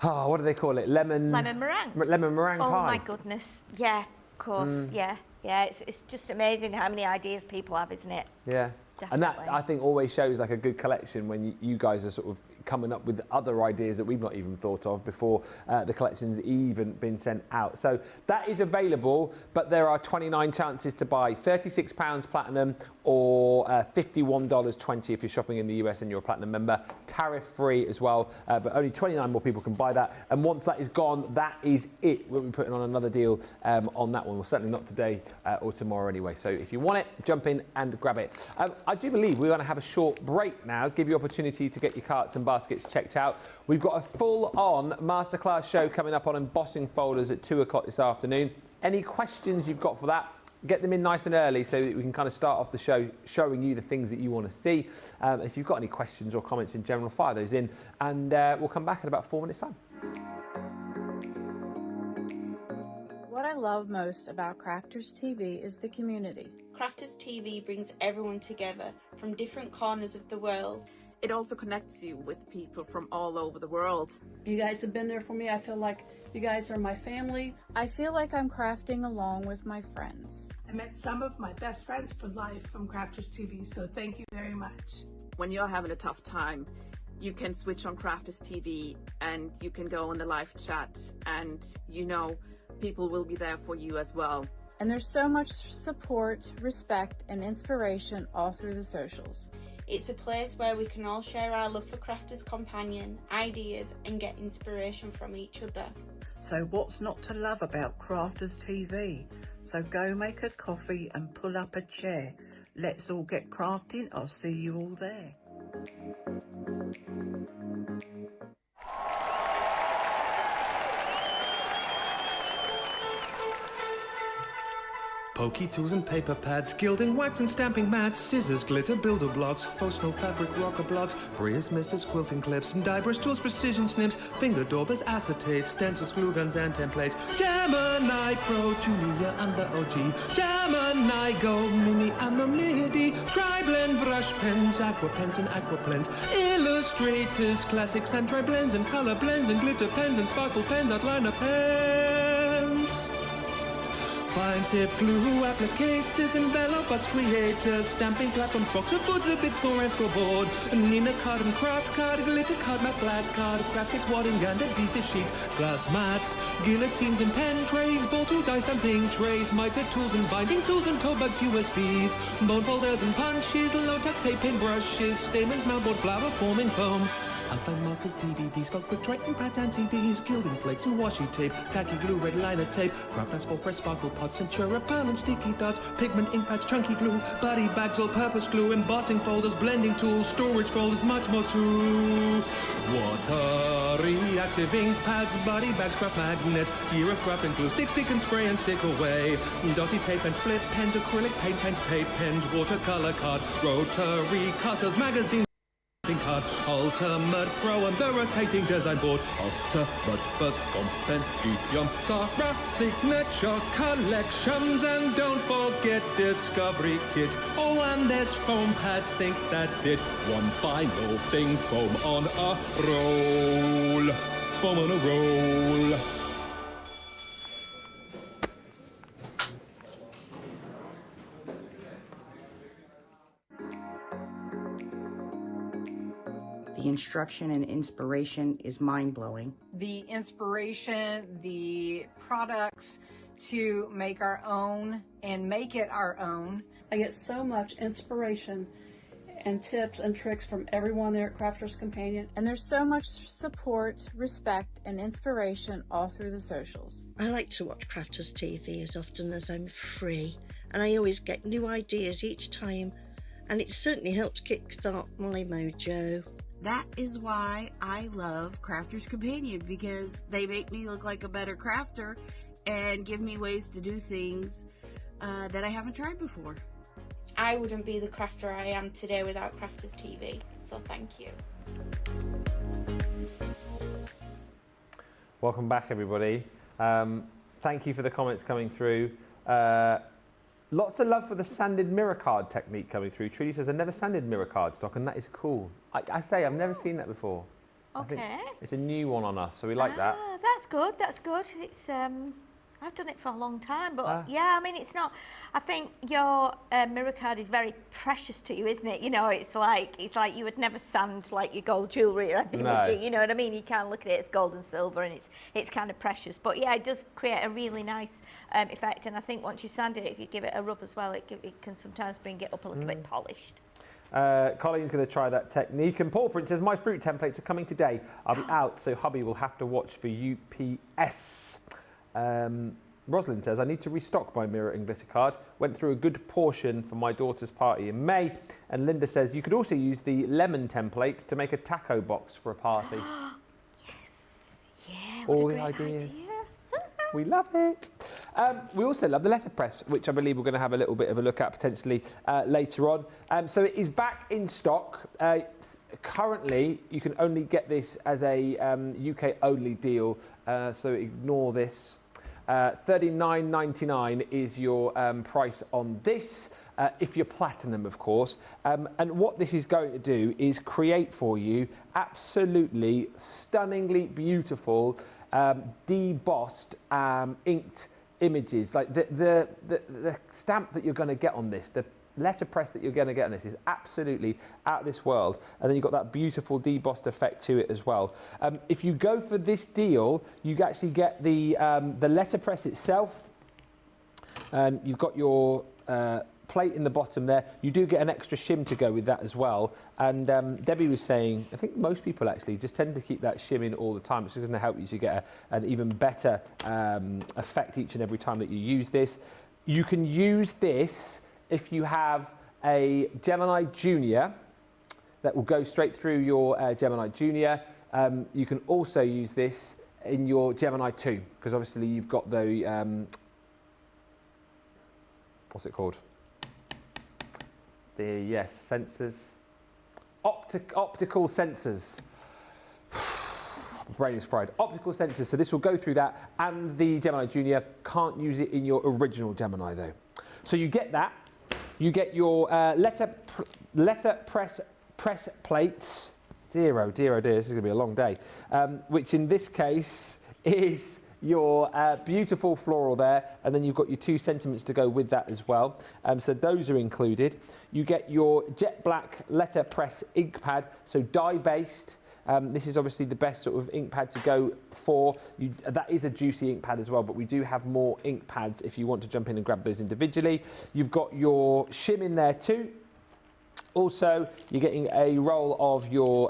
what do they call it? Lemon meringue. Lemon meringue Oh pie. my goodness. Yeah, of course. Yeah. It's just amazing how many ideas people have, isn't it? Yeah. Definitely. And that, I think, always shows like a good collection when you guys are sort of coming up with other ideas that we've not even thought of before the collection's even been sent out. So that is available, but there are 29 chances to buy £36 platinum or $51.20 if you're shopping in the US and you're a platinum member. Tariff free as well, but only 29 more people can buy that. And once that is gone, that is it. We'll be putting on another deal on that one. Well, certainly not today or tomorrow anyway. So if you want it, jump in and grab it. I do believe we're going to have a short break now, give you opportunity to get your carts and baskets checked out. We've got a full-on masterclass show coming up on embossing folders at 2 o'clock this afternoon. Any questions you've got for that, get them in nice and early so that we can kind of start off the show showing you the things that you want to see. If you've got any questions or comments in general, fire those in, and we'll come back in about 4 minutes' time. What I love most about Crafters TV is the community. Crafters TV brings everyone together from different corners of the world. It also connects you with people from all over the world. You guys have been there for me. I feel like you guys are my family. I feel like I'm crafting along with my friends. I met some of my best friends for life from Crafters TV, so thank you very much. When you're having a tough time, you can switch on Crafters TV and you can go on the live chat, and you know people will be there for you as well. And there's so much support, respect, and inspiration all through the socials. It's a place where we can all share our love for Crafters Companion, ideas, and get inspiration from each other. So what's not to love about Crafters TV? So go make a coffee and pull up a chair. Let's all get crafting. I'll see you all there. Pokey tools and paper pads, gilding, wax and stamping mats, scissors, glitter, builder blocks, faux snow fabric, rocker blocks, briars, misters, quilting clips, and die brush tools, precision snips, finger daubers, acetates, stencils, glue guns and templates, Gemini Pro, Julia and the OG, Gemini Go, Mini and the MIDI, tri-blend brush pens, aqua pens and aqua blends, illustrators, classics and tri-blends and color blends and glitter pens and sparkle pens, outliner pens. Fine tip glue applicators, envelope box creators, stamping platforms, boxer boards, the big score and scoreboard, Nina card and craft card, glitter card, matte black card, graphics, wadding and adhesive sheets, glass mats, guillotines and pen trays, ball tool, dice and zinc trays, miter tools and binding tools and toe bags, USBs, bone folders and punches, low-tack tape and brushes, stamens, moundboard, flower forming foam, outline markers, DVDs, spelled quick Triton pads and CDs, gilding flakes and washi tape, tacky glue, red liner tape, craft knives, full press, sparkle pots, Centura pan and sticky dots, pigment, ink pads, chunky glue, body bags, all-purpose glue, embossing folders, blending tools, storage folders, much more too. Water reactive ink pads, body bags, craft magnets, year of craft and glue, stick and spray and stick away, dotty tape and split pens, acrylic paint pens, tape pens, watercolor card, rotary cutters, magazine card, Ultimate Pro and the rotating design board, Ultimate First Compendium, Sarah Signature Collections, and don't forget Discovery Kits. Oh, and there's foam pads, think that's it. One final thing, foam on a roll. Foam on a roll. The instruction and inspiration is mind-blowing. The inspiration, the products to make our own and make it our own. I get so much inspiration and tips and tricks from everyone there at Crafters Companion. And there's so much support, respect, and inspiration all through the socials. I like to watch Crafters TV as often as I'm free, and I always get new ideas each time, and it certainly helps kickstart my mojo. That is why I love Crafters Companion, because they make me look like a better crafter and give me ways to do things that I haven't tried before. I wouldn't be the crafter I am today without Crafters TV, so thank you. Welcome back, everybody. Thank you for the comments coming through. Lots of love for the sanded mirror card technique coming through. Trudy says, I've never sanded mirror card stock, and that is cool. I say, I've never seen that before. Okay. It's a new one on us, so we like that. That's good, that's good. It's I've done it for a long time, but yeah, I mean, it's not, I think your mirror card is very precious to you, isn't it? You know, it's like you would never sand like your gold jewellery or anything, would you? You know what I mean? You can't look at it as gold and silver, and it's kind of precious. But yeah, it does create a really nice effect, and I think once you sand it, if you give it a rub as well, it can sometimes bring it up a little bit polished. Colleen's going to try that technique, and Paul Print says, my fruit templates are coming today. I'll be out, so hubby will have to watch for UPS. Rosalind says, I need to restock my mirror and glitter card. Went through a good portion for my daughter's party in May. And Linda says, you could also use the lemon template to make a taco box for a party. Yes, yeah, all the ideas. We love it. We also love the letterpress, which I believe we're going to have a little bit of a look at potentially later on. So it is back in stock. Currently, you can only get this as a UK-only deal, so ignore this. $39.99 is your price on this, if you're platinum, of course. And what this is going to do is create for you absolutely stunningly beautiful debossed inked images. Like the stamp that you're going to get on this, the letterpress that you're going to get on this is absolutely out of this world. And then you've got that beautiful debossed effect to it as well. If you go for this deal, you actually get the letterpress itself. You've got your plate in the bottom there. You do get an extra shim to go with that as well. And Debbie was saying, I think most people actually just tend to keep that shim in all the time, which is going to help you to get an even better effect each and every time that you use this. You can use this if you have a Gemini Junior, that will go straight through your Gemini Junior. You can also use this in your Gemini 2, because obviously you've got the, what's it called? The, yes, sensors. Optical sensors. My brain is fried. Optical sensors, so this will go through that, and the Gemini Junior can't use it in your original Gemini though. So you get that. You get your letterpress plates. Dear, oh dear, oh dear, this is going to be a long day. Which in this case is your beautiful floral there, and then you've got your 2 sentiments to go with that as well. So those are included. You get your jet black letterpress ink pad, so dye-based. This is obviously the best sort of ink pad to go for. That is a juicy ink pad as well, but we do have more ink pads if you want to jump in and grab those individually. You've got your shim in there too. Also, you're getting a roll of your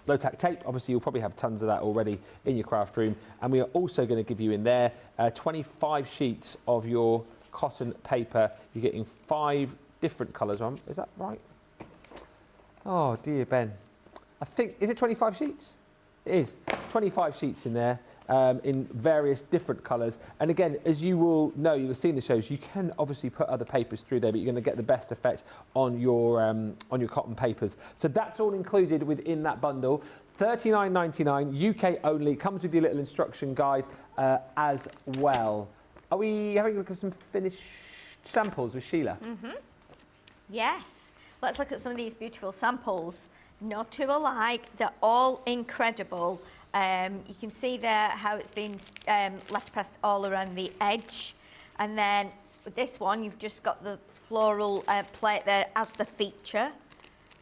low-tack tape. Obviously, you'll probably have tons of that already in your craft room. And we are also going to give you in there 25 sheets of your cotton paper. You're getting 5 different colours on. Is that right? Oh, dear, Ben. I think, is it 25 sheets? It is. 25 sheets in there in various different colours. And again, as you will know, you'll have seen the shows, you can obviously put other papers through there, but you're going to get the best effect on your cotton papers. So that's all included within that bundle. $39.99, UK only. Comes with your little instruction guide as well. Are we having a look at some finished samples with Sheila? Mm-hmm. Yes. Let's look at some of these beautiful samples. Not two alike, they're all incredible. You can see there how it's been letterpressed all around the edge. And then with this one, you've just got the floral plate there as the feature.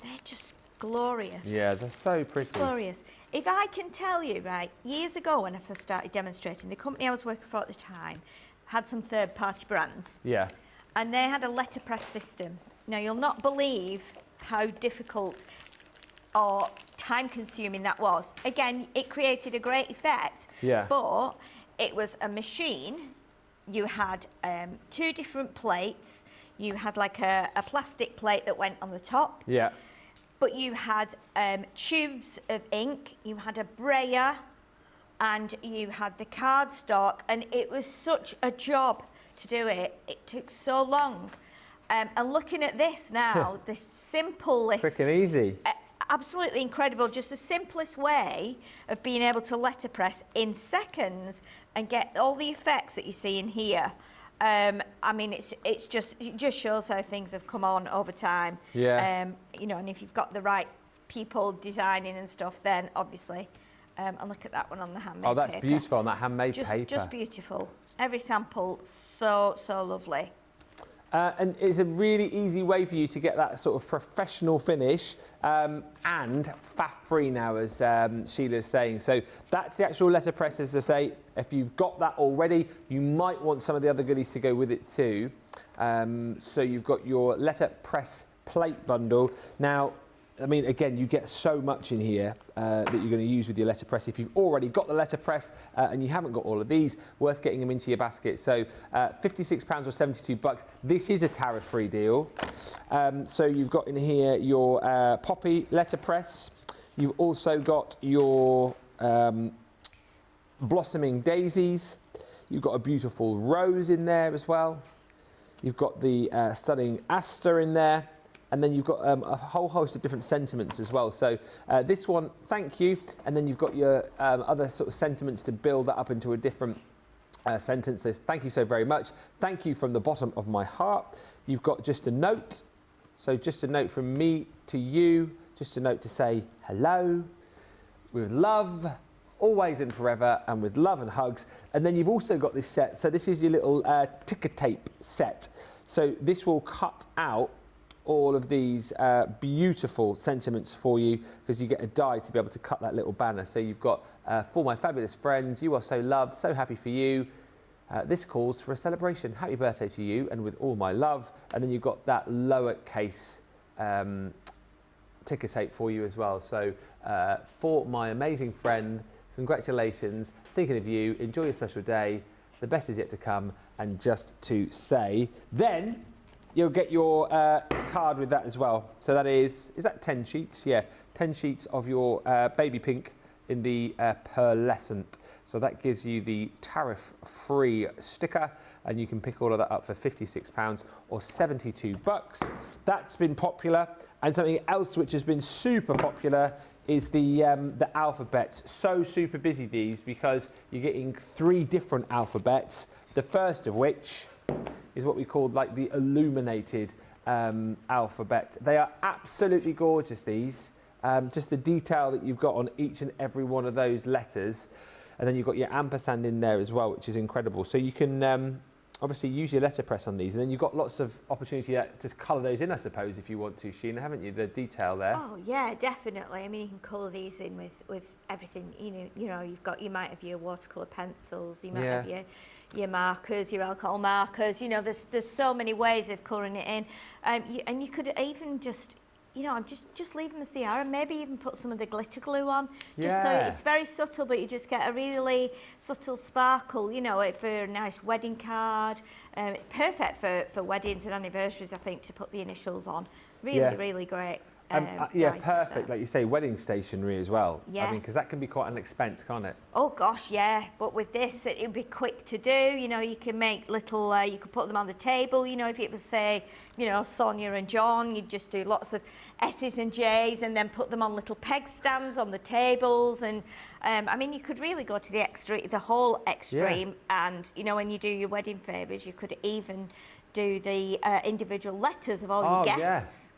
They're just glorious. Yeah, they're so pretty. It's glorious. If I can tell you, right, years ago when I first started demonstrating, the company I was working for at the time had some third-party brands. Yeah. And they had a letterpress system. Now, you'll not believe how difficult or time-consuming that was. Again, it created a great effect, but it was a machine. You had 2 different plates. You had like a plastic plate that went on the top. Yeah. But you had tubes of ink. You had a brayer, and you had the cardstock, and it was such a job to do it. It took so long. And looking at this now, this simple list. Quick and easy. Absolutely incredible. Just the simplest way of being able to letterpress in seconds and get all the effects that you see in here. I mean, it just shows how things have come on over time. Yeah. You know, and if you've got the right people designing and stuff, then obviously, and look at that one on the handmade paper. Oh, that's beautiful on that handmade paper. Just beautiful. Every sample, so lovely. And it's a really easy way for you to get that sort of professional finish and faff-free now, as Sheila's saying. So that's the actual letterpress, as I say. If you've got that already, you might want some of the other goodies to go with it too. So you've got your letterpress plate bundle. Now, I mean, again, you get so much in here that you're going to use with your letterpress. If you've already got the letterpress and you haven't got all of these, worth getting them into your basket. So £56 or $72. This is a tariff-free deal. So you've got in here your poppy letterpress. You've also got your blossoming daisies. You've got a beautiful rose in there as well. You've got the stunning aster in there. And then you've got a whole host of different sentiments as well. So this one, thank you. And then you've got your other sort of sentiments to build that up into a different sentence. So thank you so very much. Thank you from the bottom of my heart. You've got just a note. So just a note from me to you. Just a note to say hello, with love, always and forever, and with love and hugs. And then you've also got this set. So this is your little ticker tape set. So this will cut out all of these beautiful sentiments for you, because you get a die to be able to cut that little banner. So you've got, for my fabulous friends, you are so loved, so happy for you. This calls for a celebration. Happy birthday to you, and with all my love. And then you've got that lowercase ticker tape for you as well. So for my amazing friend, congratulations, thinking of you, enjoy your special day, the best is yet to come. And just to say, then you'll get your card with that as well. So that is that 10 sheets? Yeah, 10 sheets of your baby pink in the pearlescent. So that gives you the tariff-free sticker, and you can pick all of that up for £56 or $72. That's been popular. And something else which has been super popular is the alphabets. So super busy these, because you're getting 3 different alphabets. The first of which is what we call like the illuminated alphabet. They are absolutely gorgeous, these. Just the detail that you've got on each and every one of those letters. And then you've got your ampersand in there as well, which is incredible. So you can obviously use your letterpress on these. And then you've got lots of opportunity to colour those in, I suppose, if you want to, Sheena, haven't you? The detail there. Oh, yeah, definitely. I mean, you can colour these in with everything. You know, you might have your watercolour pencils, you might have your markers, your alcohol markers. You know, there's so many ways of colouring it in. And you could even just, you know, just leave them as they are, and maybe even put some of the glitter glue on, just so it's very subtle, but you just get a really subtle sparkle, you know, for a nice wedding card. Perfect for weddings and anniversaries, I think, to put the initials on. Really, really great. Yeah, perfect, like you say, wedding stationery as well. Yeah. I mean, because that can be quite an expense, can't it? Oh gosh, yeah. But with this, it'd be quick to do. You know, you can make little, you could put them on the table. You know, if it was, say, you know, Sonia and John, you'd just do lots of S's and J's and then put them on little peg stands on the tables. And I mean, you could really go to the whole extreme. Yeah. And, you know, when you do your wedding favours, you could even do the individual letters of all your guests. Yeah.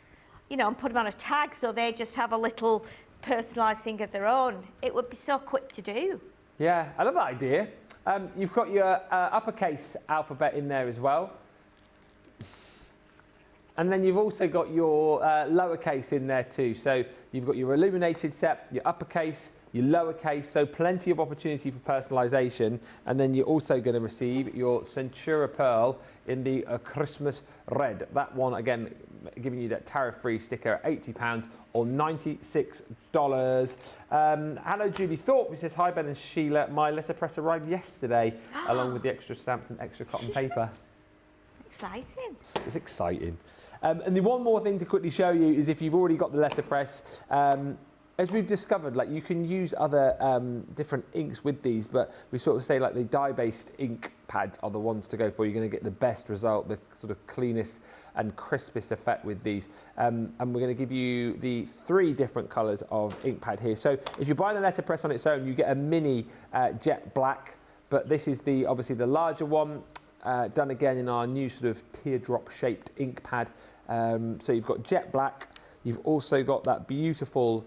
You know, and put them on a tag, so they just have a little personalised thing of their own. It would be so quick to do. Yeah, I love that idea. You've got your uppercase alphabet in there as well. And then you've also got your lowercase in there too. So you've got your illuminated set, your uppercase, your lowercase, so plenty of opportunity for personalisation. And then you're also going to receive your Centura Pearl in the Christmas red. That one, again, giving you that tariff-free sticker at £80 or $96. Hello, Julie Thorpe, who says, hi, Ben and Sheila. My letterpress arrived yesterday, along with the extra stamps and extra cotton paper. Exciting. It's exciting. And the one more thing to quickly show you is if you've already got the letterpress, as we've discovered, like you can use other different inks with these, but we sort of say like the dye-based ink pads are the ones to go for. You're going to get the best result, the sort of cleanest and crispest effect with these. And we're going to give you the 3 different colours of ink pad here. So if you buy the letterpress on its own, you get a mini jet black, but this is obviously the larger one, done again in our new sort of teardrop-shaped ink pad. So you've got jet black. You've also got that beautiful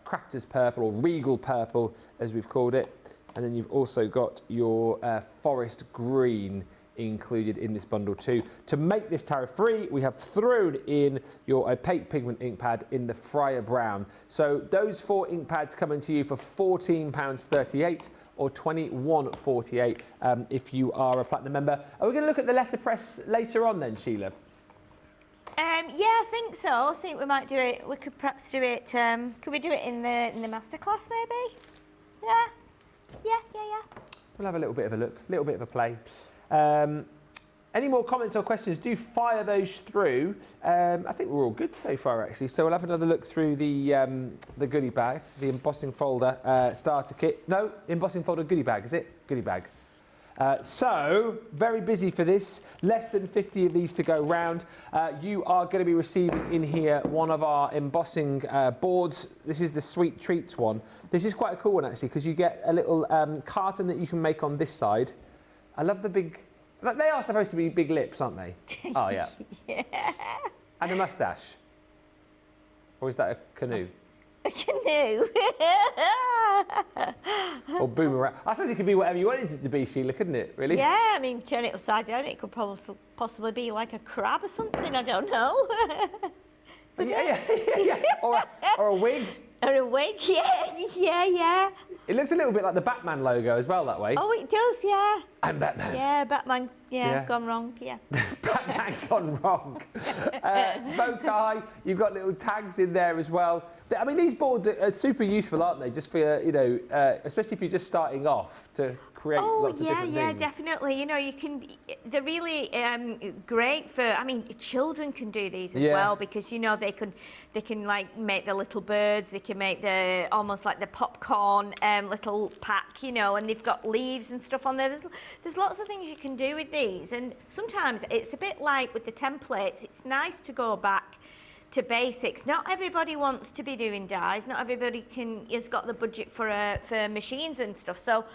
crafter's purple, or regal purple as we've called it, and then you've also got your forest green included in this bundle too. To make this tariff free, we have thrown in your opaque pigment ink pad in the Friar Brown. So those 4 ink pads coming to you for £14.38 or $21.48 if you are a platinum member. Are we going to look at the letterpress later on then, Sheila? Yeah, I think so. I think we might do it. We could perhaps do it. Could we do it in the masterclass maybe? Yeah. We'll have a little bit of a look, a little bit of a play. Any more comments or questions? Do fire those through. I think we're all good so far, actually. So we'll have another look through the goodie bag, the embossing folder starter kit. No, embossing folder goodie bag, is it? Goodie bag. So, very busy for this. Less than 50 of these to go round. You are going to be receiving in here one of our embossing boards. This is the Sweet Treats one. This is quite a cool one, actually, because you get a little carton that you can make on this side. I love the big... They are supposed to be big lips, aren't they? Oh, yeah. Yeah. And a moustache. Or is that a canoe? A canoe. Or boomerang. I suppose it could be whatever you wanted it to be, Sheila, couldn't it, really? Yeah, I mean, turn it upside down, it could possibly be like a crab or something, I don't know. Yeah. Or a wig. Or a wig, yeah. It looks a little bit like the Batman logo as well, that way. Oh, it does, yeah. I'm Batman. Yeah, Batman, gone wrong, yeah. Batman gone wrong. Bow tie, you've got little tags in there as well. I mean, these boards are super useful, aren't they? Just for, especially if you're just starting off to create lots of different things. Yeah, definitely. You know, they're really great for, I mean, children can do these as well because, you know, they can like make the little birds, they can make almost like the popcorn little pack, you know, and they've got leaves and stuff on there. There's lots of things you can do with these, and sometimes it's a bit like with the templates, it's nice to go back to basics. Not everybody wants to be doing dies, not everybody has got the budget for machines and stuff, so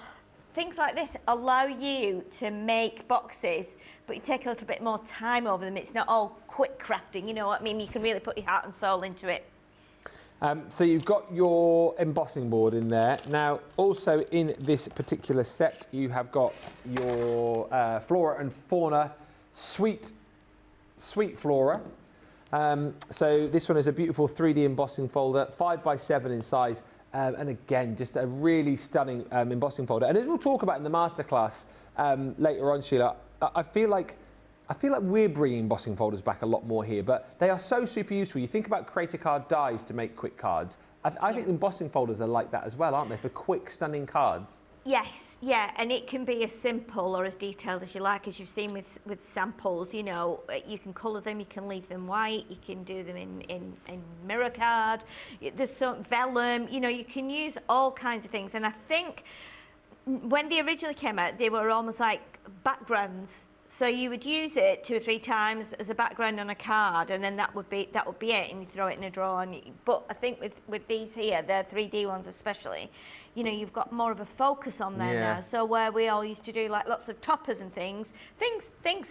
things like this allow you to make boxes, but you take a little bit more time over them. It's not all quick crafting, you know what I mean? You can really put your heart and soul into it. So you've got your embossing board in there. Now, also in this particular set, you have got your Flora and Fauna Sweet Flora. So this one is a beautiful 3D embossing folder, 5x7 in size. And again, just a really stunning embossing folder. And as we'll talk about in the masterclass later on, Sheila, I feel like we're bringing embossing folders back a lot more here, but they are so super useful. You think about creator card dies to make quick cards. I think embossing folders are like that as well, aren't they, for quick, stunning cards? Yes, yeah, and it can be as simple or as detailed as you like, as you've seen with samples. You know, you can colour them, you can leave them white, you can do them in mirror card. There's some vellum. You know, you can use all kinds of things. And I think when they originally came out, they were almost like backgrounds. So you would use it 2 or 3 times as a background on a card, and then that would be it, and you throw it in a drawer. But I think with these here, the 3D ones especially, you know, you've got more of a focus on there now. So where we all used to do like lots of toppers and things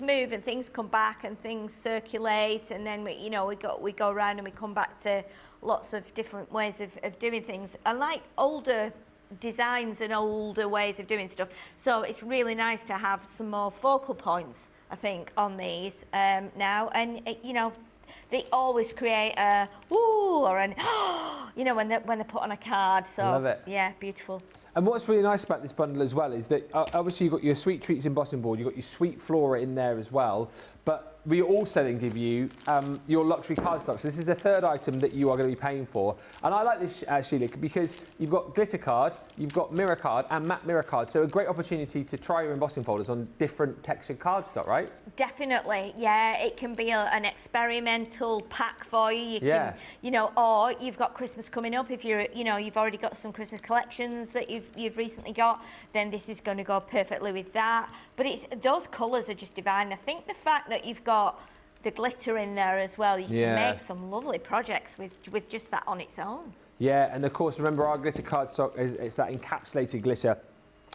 move and things come back and things circulate, and then we go around and we come back to lots of different ways of doing things. I like older designs and older ways of doing stuff, so it's really nice to have some more focal points, I think, on these now. And you know, they always create a ooh or an you know, when they're put on a card. So love it. Yeah, beautiful. And what's really nice about this bundle as well is that obviously you've got your Sweet Treats embossing board, you've got your Sweet Flora in there as well, but we also then give you your luxury cardstock. So this is the third item that you are going to be paying for. And I like this, Sheila, because you've got glitter card, you've got mirror card and matte mirror card. So a great opportunity to try your embossing folders on different textured cardstock, right? Definitely, yeah. It can be an experimental pack for you. You can, you know, or you've got Christmas coming up. If you've already got some Christmas collections that you've recently got, then this is going to go perfectly with that. But those colours are just divine. I think the fact that you've got the glitter in there as well, you can make some lovely projects with just that on its own. Yeah, and of course, remember our glitter cardstock it's that encapsulated glitter.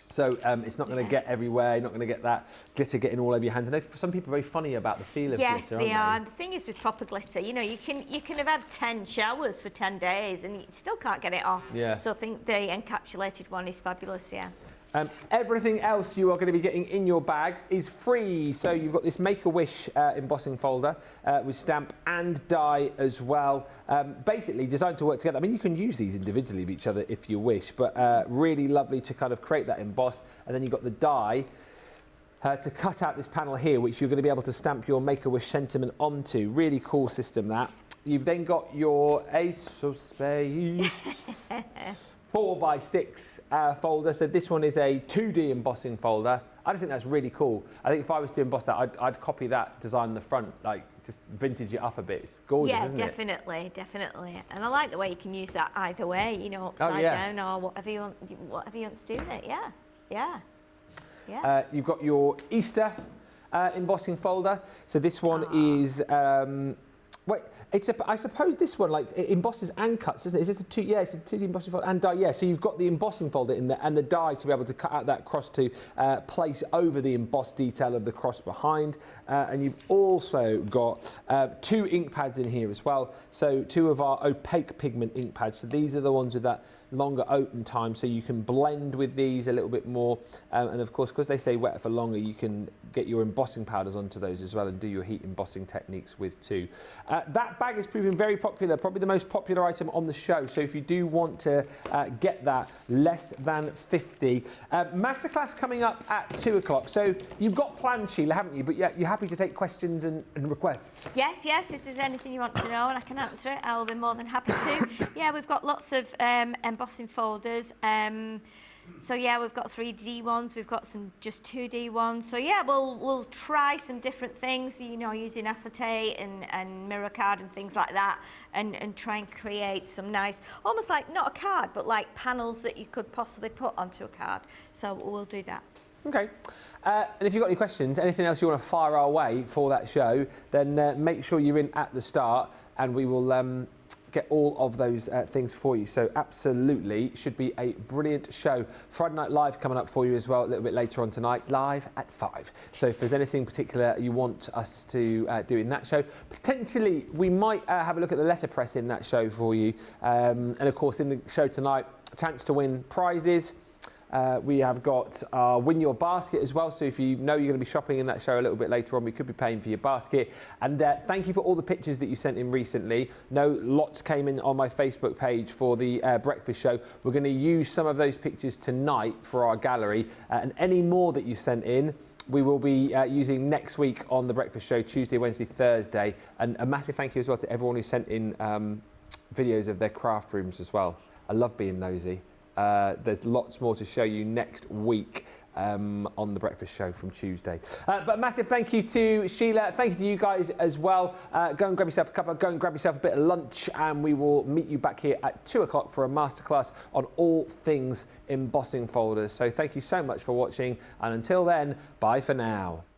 So it's not going to get everywhere. You're not going to get that glitter getting all over your hands. I know some people are very funny about the feel of glitter, aren't they? Yes, they are. And the thing is with proper glitter, you know, you can have had 10 showers for 10 days and you still can't get it off. Yeah. So I think the encapsulated one is fabulous, yeah. Everything else you are going to be getting in your bag is free. So you've got this Make-A-Wish embossing folder with stamp and die as well. Basically designed to work together. I mean, you can use these individually with each other if you wish, but really lovely to kind of create that emboss. And then you've got the die to cut out this panel here, which you're going to be able to stamp your Make-A-Wish sentiment onto. Really cool system, that. You've then got your Ace of Spades 4x6 folder. So this one is a 2D embossing folder. I just think that's really cool. I think if I was to emboss that, I'd copy that design on the front, like just vintage it up a bit. It's gorgeous, isn't it? Yeah, definitely. And I like the way you can use that either way, you know, upside down or whatever you want to do with it. Yeah. Yeah. You've got your Easter embossing folder. So this one is, I suppose this one it embosses and cuts, isn't it? Is this a two? Yeah, it's a 2D embossing folder and die. Yeah, so you've got the embossing folder in there and the die to be able to cut out that cross to place over the embossed detail of the cross behind. And you've also got 2 ink pads in here as well. So 2 of our opaque pigment ink pads. So these are the ones with that longer open time, so you can blend with these a little bit more, and of course because they stay wet for longer, you can get your embossing powders onto those as well and do your heat embossing techniques with too. That bag is proving very popular, probably the most popular item on the show, so if you do want to get that, less than 50. Masterclass coming up at 2 o'clock, so you've got plans, Sheila, haven't you? But yeah, you're happy to take questions and requests? Yes, if there's anything you want to know and I can answer it, I'll be more than happy to. Yeah, we've got lots of embossing folders. So yeah, we've got 3D ones, we've got some just 2D ones. So yeah, we'll try some different things, you know, using acetate and mirror card and things like that, and try and create some nice, almost like not a card, but like panels that you could possibly put onto a card. So we'll do that. Okay. And if you've got any questions, anything else you want to fire our way for that show, then make sure you're in at the start and we will get all of those things for you. So absolutely should be a brilliant show. Friday Night Live coming up for you as well a little bit later on tonight, live at 5. So if there's anything particular you want us to do in that show, potentially we might have a look at the letterpress in that show for you. And of course in the show tonight, a chance to win prizes. We have got Win Your Basket as well, so if you know you're going to be shopping in that show a little bit later on, we could be paying for your basket. And thank you for all the pictures that you sent in recently. Lots came in on my Facebook page for the breakfast show. We're going to use some of those pictures tonight for our gallery, and any more that you sent in we will be using next week on the breakfast show, Tuesday, Wednesday, Thursday. And a massive thank you as well to everyone who sent in videos of their craft rooms as well. I love being nosy. There's lots more to show you next week on the breakfast show from Tuesday. But massive thank you to Sheila. Thank you to you guys as well. Go and grab yourself a cuppa, go and grab yourself a bit of lunch, and we will meet you back here at 2 o'clock for a masterclass on all things embossing folders. So thank you so much for watching, and until then, bye for now.